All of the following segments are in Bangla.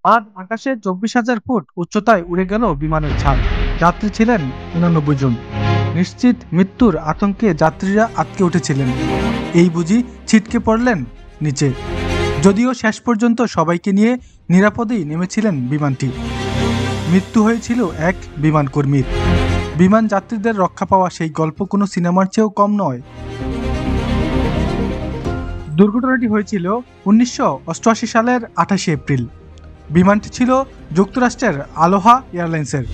আজ আকাশে 24,000 ফুট উচ্চতায় উড়ে গেল বিমানের ছাদ। যাত্রী ছিলেন 89 জন। নিশ্চিত মৃত্যুর আতঙ্কে যাত্রীরা আটকে উঠেছিলেন। এই বুঝি ছিটকে পড়লেন নিচে। যদিও শেষ পর্যন্ত সবাইকে নিয়ে নিরাপদেই নেমেছিলেন বিমানটি। মৃত্যু হয়েছিল এক বিমান কর্মীর। বিমান যাত্রীদের রক্ষা পাওয়া সেই গল্প কোনো সিনেমার চেয়েও কম নয়। দুর্ঘটনাটি হয়েছিল 1988 সালের 28 এপ্রিল। বিমানটি ছিল যুক্তরাষ্ট্রের আলোহা এয়ারলাইন্সের।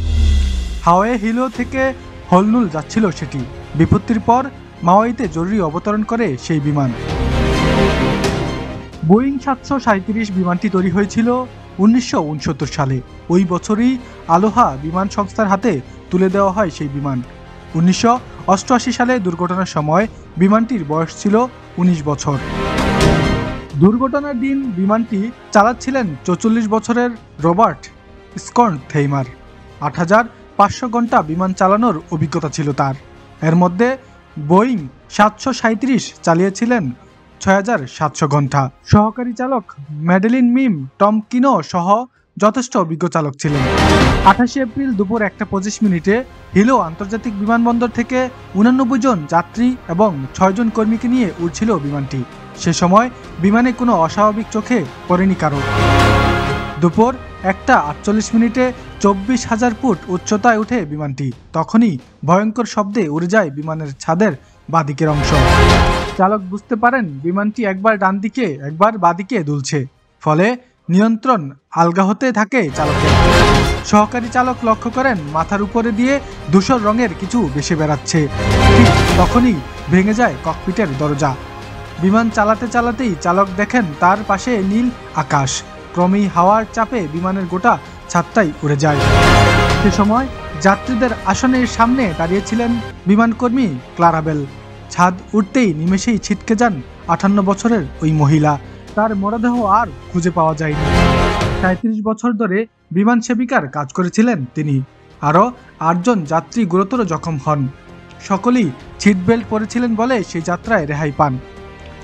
হাওয়াই হিলো থেকে হলনুল যাচ্ছিল সেটি। বিপত্তির পর মাওয়াইতে জরুরি অবতরণ করে সেই বিমান। বোয়িং 737 বিমানটি তৈরি হয়েছিল 1969 সালে। ওই বছরই আলোহা বিমান সংস্থার হাতে তুলে দেওয়া হয় সেই বিমান। 1988 সালে দুর্ঘটনার সময় বিমানটির বয়স ছিল 19 বছর। দুর্ঘটনার দিন বিমানটি চালাচ্ছিলেন 44 বছরের রবার্ট স্কর্নথেইমার। 8,500 ঘন্টা বিমান চালানোর অভিজ্ঞতা ছিল তার। এর মধ্যে বোয়িং 737 চালিয়েছিলেন 6,700 ঘন্টা। সহকারী চালক ম্যাডেলিন মিম টমকিনো সহ যথেষ্ট অভিজ্ঞ চালক ছিলেন। 28 এপ্রিল দুপুর 1:25 হিলো আন্তর্জাতিক বিমানবন্দর থেকে 89 জন যাত্রী এবং 6 জন কর্মীকে নিয়ে উড়ছিল বিমানটি। সে সময় বিমানে কোনো অস্বাভাবিক চোখে পড়েনি কারো। দুপুর 1:48 24,000 ফুট উচ্চতায় উঠে বিমানটি। তখনই ভয়ঙ্কর শব্দে উড়ে যায় বিমানের ছাদের বাঁদিকের অংশ। চালক বুঝতে পারেন বিমানটি একবার ডান দিকে একবার বাঁদিকে দুলছে, ফলে নিয়ন্ত্রণ আলগা হতে থাকে চালকের। সহকারী চালক লক্ষ্য করেন মাথার উপরে দিয়ে ধূসর রঙের কিছু ভেসে বেড়াচ্ছে। ঠিক তখনই ভেঙে যায় ককপিটের দরজা। বিমান চালাতে চালাতেই চালক দেখেন তার পাশে নীল আকাশ। ক্রমেই হাওয়ার চাপে বিমানের গোটা ছাদটাই উড়ে যায়। সে সময় যাত্রীদের আসনের সামনে দাঁড়িয়েছিলেন বিমানকর্মী ক্লারাবেল। ছাদ উঠতেই নিমেষেই ছিটকে যান 58 বছরের ওই মহিলা। তার মরদেহ আর খুঁজে পাওয়া যায়নি। 37 বছর ধরে বিমান সেবিকার কাজ করেছিলেন তিনি। আরও 8 জন যাত্রী গুরুতর জখম হন। সকলেই সিট বেল্ট পরেছিলেন বলে সেই যাত্রায় রেহাই পান।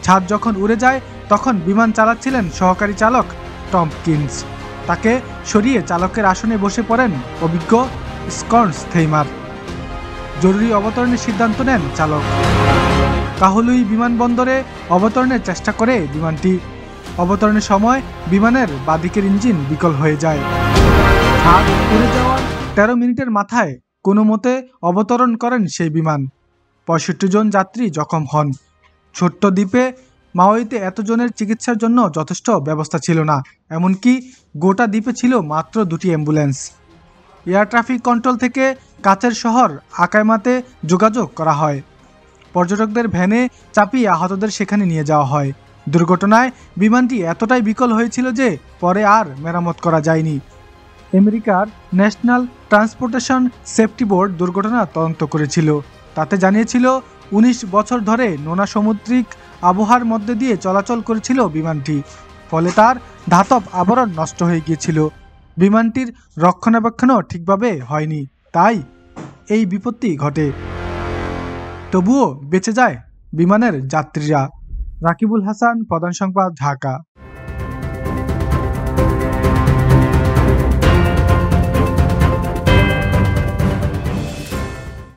ছাদ যখন উড়ে যায় তখন বিমান চালাচ্ছিলেন সহকারী চালক টমকিন্স। তাকে সরিয়ে চালকের আসনে বসে পড়েন অভিজ্ঞ স্কর্নথেইমার। জরুরি অবতরণের সিদ্ধান্ত নেন চালক। কাহলুই বিমানবন্দরে অবতরণের চেষ্টা করে বিমানটি। অবতরণের সময় বিমানের বাঁদিকের ইঞ্জিন বিকল হয়ে যায়। ছাদ উড়ে যাওয়ার 13 মিনিটের মাথায় কোনো মতে অবতরণ করেন সেই বিমান। 65 জন যাত্রী জখম হন। ছোট্ট দ্বীপে মাওয়াইতে এতজনের চিকিৎসার জন্য যথেষ্ট ব্যবস্থা ছিল না। এমনকি গোটা দ্বীপে ছিল মাত্র 2টি অ্যাম্বুলেন্স। এয়ার ট্রাফিক কন্ট্রোল থেকে কাছের শহর আকাইমাতে যোগাযোগ করা হয়। পর্যটকদের ভ্যানে চাপিয়ে আহতদের সেখানে নিয়ে যাওয়া হয়। দুর্ঘটনায় বিমানটি এতটাই বিকল হয়েছিল যে পরে আর মেরামত করা যায়নি। আমেরিকার ন্যাশনাল ট্রান্সপোর্টেশন সেফটি বোর্ড দুর্ঘটনা তদন্ত করেছিল। তাতে জানিয়েছিল 19 বছর ধরে নোনা সামুদ্রিক আবহাওয়ার মধ্যে দিয়ে চলাচল করেছিল বিমানটি, ফলে তার ধাতব আবরণ নষ্ট হয়ে গিয়েছিল। বিমানটির রক্ষণাবেক্ষণও ঠিকভাবে হয়নি, তাই এই বিপত্তি ঘটে। তবুও বেঁচে যায় বিমানের যাত্রীরা। রাকিবুল হাসান, প্রধান সংবাদ, ঢাকা।